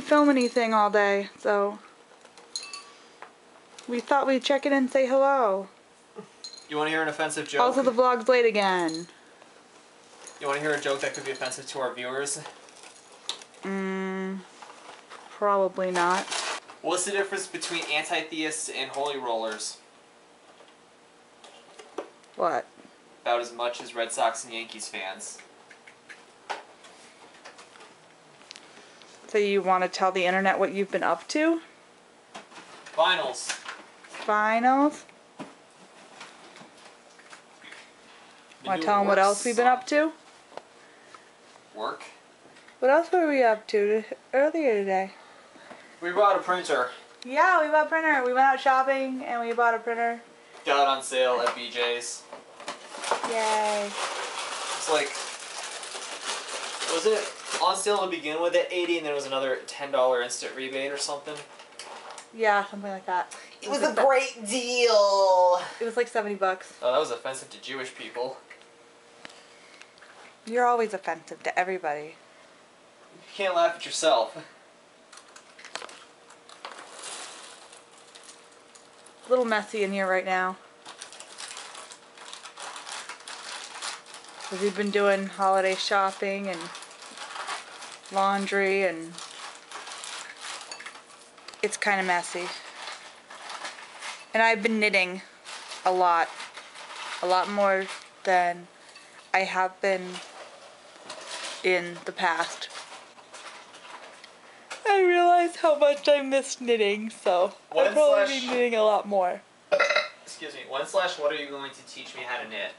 didn't film anything all day, so we thought we'd check in and say hello. You want to hear an offensive joke? Also, the vlog's late again. You want to hear a joke that could be offensive to our viewers? Probably not. What's the difference between anti-theists and holy rollers? What? About as much as Red Sox and Yankees fans. So you want to tell the internet what you've been up to? Finals. Finals? Want to tell them what else we've been up to? Work. What else were we up to earlier today? We bought a printer. Yeah, we bought a printer. We went out shopping and we bought a printer. Got it on sale at BJ's. Yay. It's like, was it on sale to begin with at $80 and then it was another $10 instant rebate or something? Yeah, something like that. It was a great deal. It was like $70. Oh, that was offensive to Jewish people. You're always offensive to everybody. You can't laugh at yourself. A little messy in here right now. Because we've been doing holiday shopping and laundry and it's kind of messy. And I've been knitting a lot more than I have been in the past. I realize how much I miss knitting, so I'll probably be knitting a lot more. Excuse me. What are you going to teach me how to knit?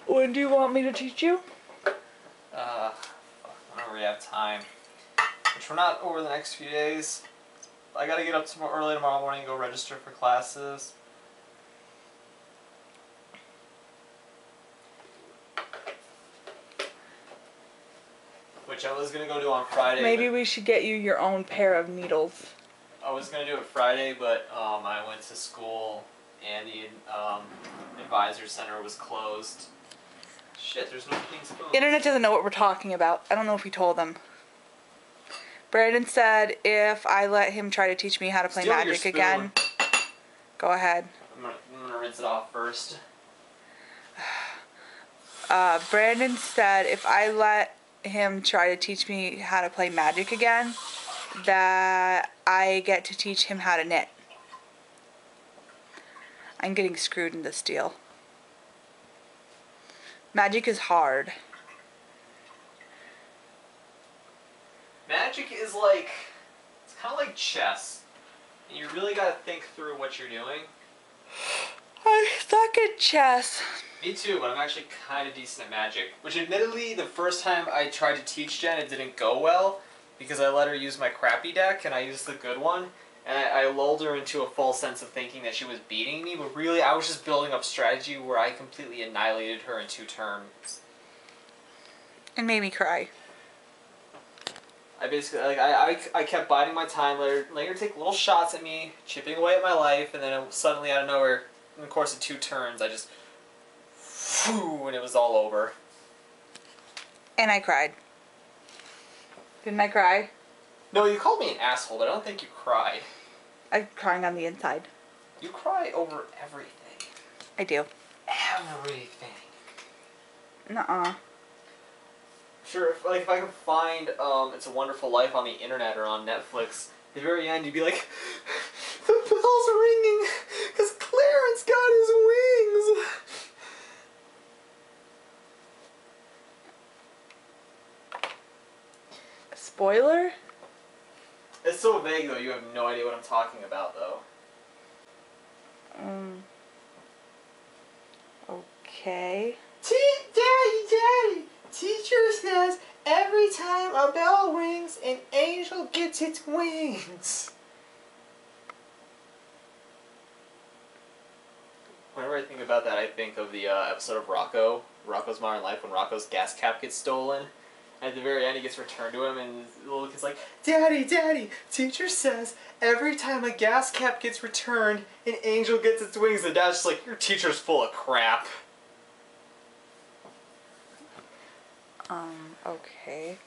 When do you want me to teach you? Whenever we have time. Which we're not over the next few days. I gotta get up early tomorrow morning and go register for classes. Which I was gonna go do on Friday. Maybe we should get you your own pair of needles. I was gonna do it Friday, but I went to school and the advisor center was closed. Shit, there's no clean spoons. Internet doesn't know what we're talking about. I don't know if we told them. Brandon said if I let him try to teach me how to play Magic again. Go ahead. I'm gonna rinse it off first. Brandon said if I let him try to teach me how to play Magic again, that I get to teach him how to knit. I'm getting screwed in this deal. Magic is hard. Magic is like, it's kind of like chess. And you really gotta think through what you're doing. I suck at chess. Me too, but I'm actually kind of decent at Magic. Which admittedly, the first time I tried to teach Jen, it didn't go well. Because I let her use my crappy deck and I used the good one. And I lulled her into a false sense of thinking that she was beating me. But really, I was just building up strategy where I completely annihilated her in 2 turns. And made me cry. I basically, like, I kept biding my time, letting her take little shots at me, chipping away at my life, and then suddenly out of nowhere, in the course of 2 turns, I just, whew, and it was all over. And I cried. Didn't I cry? No, you called me an asshole, but I don't think you cried. I'm crying on the inside. You cry over everything. I do. Everything. Nuh-uh. Sure, if I can find It's a Wonderful Life on the internet or on Netflix, at the very end you'd be like, the bell's ringing, because Clarence got his wings. Spoiler? It's so vague though, you have no idea what I'm talking about though. Okay. Daddy, teacher says every time a bell rings, an angel gets its wings. Whenever I think about that, I think of the episode of Rocko's Modern Life, when Rocco's gas cap gets stolen. At the very end, he gets returned to him, and the little kid's like, Daddy, teacher says every time a gas cap gets returned, an angel gets its wings. And Dad's just like, your teacher's full of crap. Okay.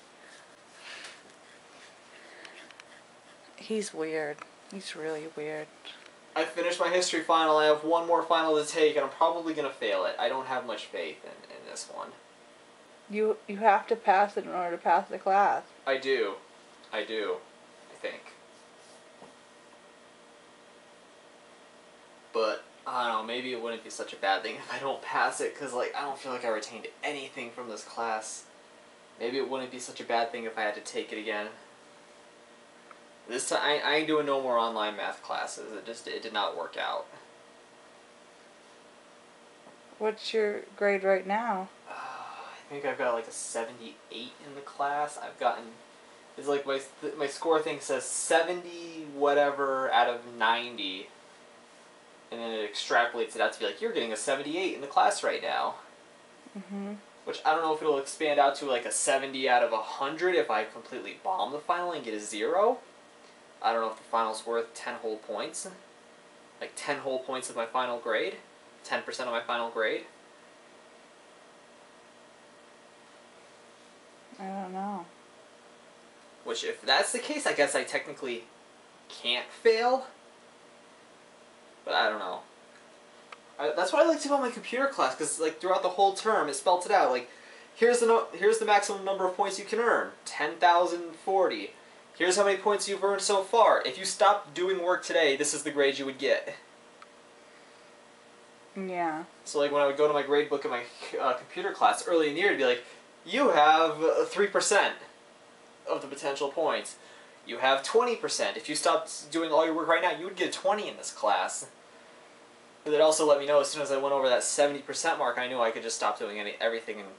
He's weird. He's really weird. I finished my history final. I have one more final to take, and I'm probably going to fail it. I don't have much faith in this one. You have to pass it in order to pass the class. I do. I think. But, I don't know, maybe it wouldn't be such a bad thing if I don't pass it, because, like, I don't feel like I retained anything from this class. Maybe it wouldn't be such a bad thing if I had to take it again. This time, I ain't doing no more online math classes. It did not work out. What's your grade right now? I think I've got like a 78 in the class. I've gotten, it's like my score thing says 70 whatever out of 90. And then it extrapolates it out to be like, you're getting a 78 in the class right now. Mm-hmm. Which I don't know if it'll expand out to like a 70 out of 100 if I completely bomb the final and get a 0. I don't know if the final's worth 10 whole points. Like 10 whole points of my final grade. 10% of my final grade. I don't know. Which, if that's the case, I guess I technically can't fail. But I don't know. That's what I liked about my computer class, because like throughout the whole term, it spelt it out. Like, here's the maximum number of points you can earn, 10,040. Here's how many points you've earned so far. If you stopped doing work today, this is the grade you would get. Yeah. So like when I would go to my grade book in my computer class early in the year, it'd be like, you have 3% of the potential points. You have 20%. If you stopped doing all your work right now, you would get a 20 in this class. But it also let me know as soon as I went over that 70% mark, I knew I could just stop doing everything and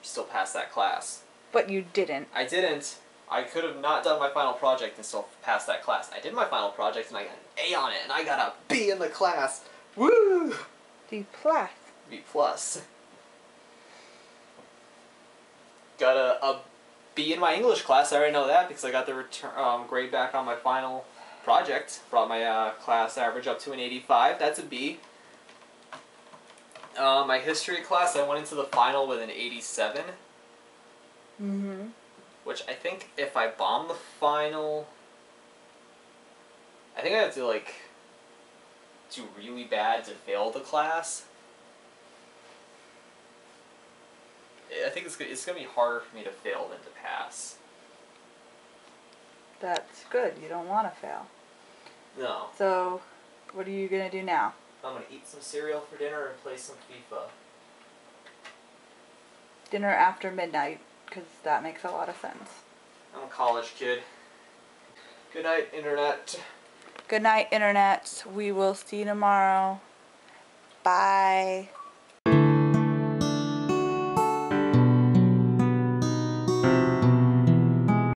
still pass that class. But you didn't. I didn't. I could have not done my final project and still passed that class. I did my final project and I got an A on it and I got a B in the class. Woo! B plus. B plus. Got a B in my English class. I already know that because I got the grade back on my final project. Brought my class average up to an 85. That's a B. My history class, I went into the final with an 87. Mm-hmm. Which I think if I bomb the final, I think I have to like do really bad to fail the class. I think it's going to be harder for me to fail than to pass. That's good. You don't want to fail. No. So, what are you going to do now? I'm going to eat some cereal for dinner and play some FIFA. Dinner after midnight, because that makes a lot of sense. I'm a college kid. Good night, Internet. Good night, Internet. We will see you tomorrow. Bye.